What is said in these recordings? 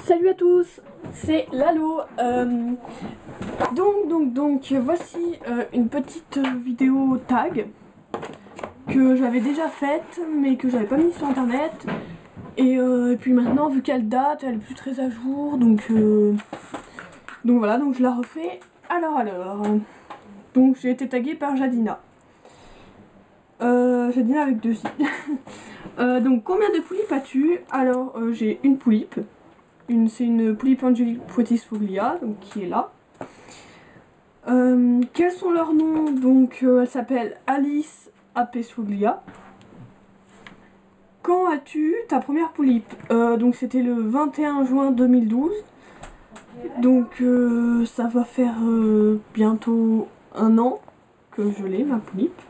Salut à tous, c'est Lalo. Voici une petite vidéo tag que j'avais déjà faite mais que j'avais pas mis sur internet. Et puis maintenant, vu qu'elle date, elle est plus très à jour, donc voilà, donc je la refais. Alors, donc j'ai été taguée par Jadina. Jadina avec 2 i. Donc combien de poulipes as-tu? Alors j'ai une poulipe. C'est une poulipe Angelique Poetis-Foglia, donc qui est là. Quels sont leurs noms? Donc elle s'appelle Alice Apesfoglia. Quand as-tu ta première poulipe? Donc c'était le 21 juin 2012. Donc ça va faire bientôt 1 an que je l'ai, ma poulipe.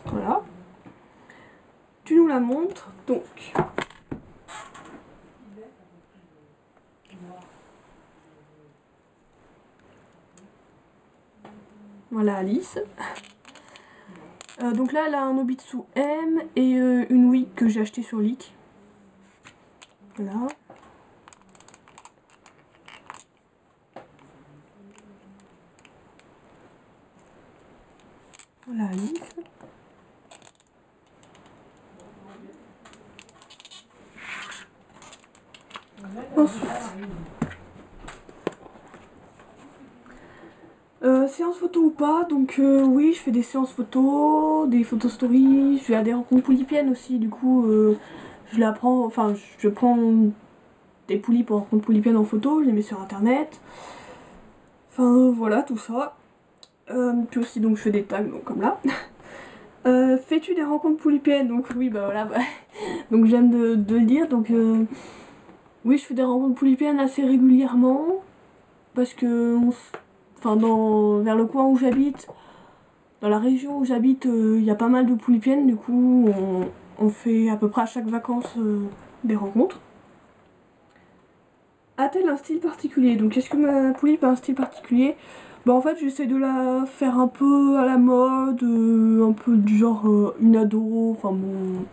Voilà. Tu nous la montres, donc. Voilà Alice. Donc là elle a un Obitsu M et une wig que j'ai acheté sur Leak. Voilà. Voilà Alice. Ensuite, séance photo ou pas, donc oui je fais des séances photo, des photos story, je vais à des rencontres poulipiennes aussi, du coup je la prends, enfin je prends des poulipes en rencontre poulipienne en photo, je les mets sur internet, enfin voilà tout ça. Puis aussi donc je fais des tags donc comme là. Fais-tu des rencontres poulipiennes? Donc oui bah voilà, donc je viens de le dire, donc oui je fais des rencontres poulipiennes assez régulièrement, parce que vers le coin où j'habite, dans la région où j'habite, il y a pas mal de poulipiennes, du coup on fait à peu près à chaque vacances des rencontres. A-t-elle un style particulier? Donc est-ce que ma poulipe a un style particulier? Bah en fait j'essaie de la faire un peu à la mode, un peu du genre une ado, enfin bon,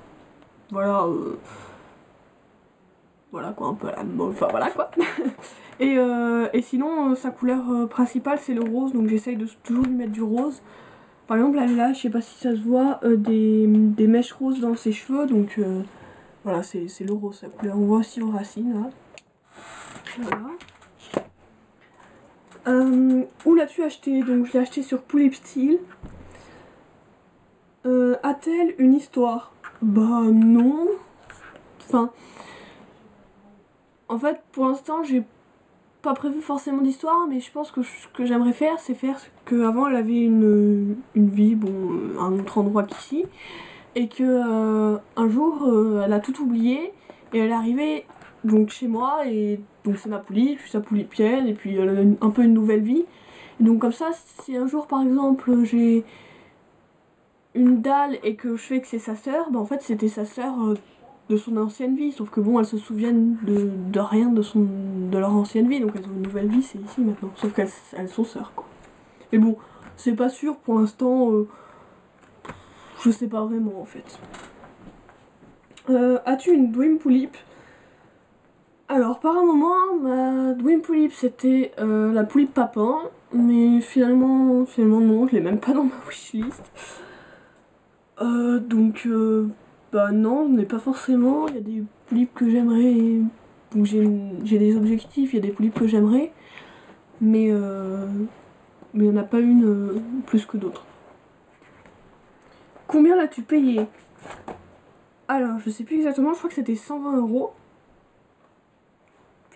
voilà, voilà quoi, un peu à la mode, enfin voilà quoi. Et sinon sa couleur principale c'est le rose, donc j'essaye de toujours lui mettre du rose. Par exemple là, je sais pas si ça se voit, des mèches roses dans ses cheveux, donc voilà, c'est le rose, sa couleur. On voit aussi aux racines là. Voilà. Où l'as-tu acheté? Donc je l'ai acheté sur Poulip Style. A-t-elle une histoire? Bah non. Enfin, en fait pour l'instant j'ai pas prévu forcément d'histoire, mais je pense que ce que j'aimerais faire, c'est faire ce qu'avant elle avait une vie, bon, à un autre endroit qu'ici, et que un jour elle a tout oublié et elle est arrivée donc chez moi, et donc c'est ma poulipe, je suis sa poulipienne, et puis elle a un peu une nouvelle vie. Et donc comme ça, si un jour par exemple j'ai une dalle et que je fais que c'est sa sœur, bah en fait c'était sa sœur de son ancienne vie, sauf que bon, elles se souviennent de rien de leur ancienne vie, donc elles ont une nouvelle vie, c'est ici maintenant, sauf qu'elles sont sœurs quoi. Mais bon, c'est pas sûr pour l'instant, je sais pas vraiment en fait. As-tu une Dream Poulip? Alors par un moment, ma Dream Poulip c'était la poulipe papin, mais finalement non, je l'ai même pas dans ma wishlist. Bah non, mais pas forcément. Il y a des poulipes que j'aimerais, où j'ai des objectifs, il y a des poulipes que j'aimerais, mais il n'y en a pas une plus que d'autres. Combien l'as-tu payé? Alors, je sais plus exactement, je crois que c'était 120 €.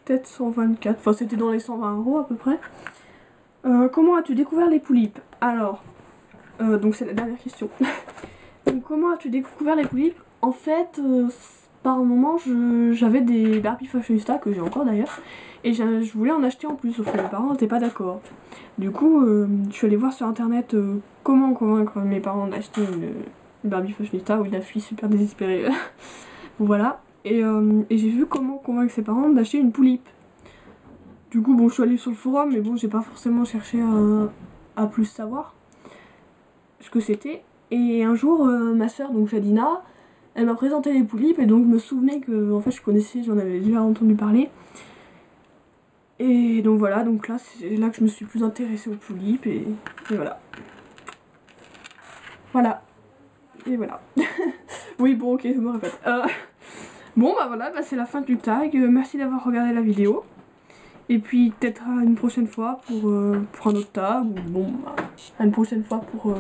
Peut-être 124, enfin c'était dans les 120 € à peu près. Comment as-tu découvert les poulipes? Alors, donc c'est la dernière question. Donc comment as-tu découvert les poulipes? En fait, par un moment, j'avais des Barbie Fashionista, que j'ai encore d'ailleurs, et je voulais en acheter en plus, sauf que mes parents n'étaient pas d'accord. Du coup, je suis allée voir sur internet comment convaincre mes parents d'acheter une Barbie Fashionista, ou la fille super désespérée. Voilà. Et j'ai vu comment convaincre ses parents d'acheter une poulipe. Du coup, bon, je suis allée sur le forum, mais bon, j'ai pas forcément cherché à plus savoir ce que c'était. Et un jour, ma soeur, donc Jadina, elle m'a présenté les poulipes, et donc je me souvenais que en fait je connaissais, j'en avais déjà entendu parler. Et donc voilà, donc là c'est là que je me suis plus intéressée aux tulipes et voilà. Voilà. Et voilà. Oui bon ok, je me répète. Bon bah voilà, bah, c'est la fin du tag. Merci d'avoir regardé la vidéo. Et puis peut-être à une prochaine fois pour un autre tag. Ou bon, à une prochaine fois pour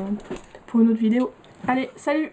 une autre vidéo. Allez, salut!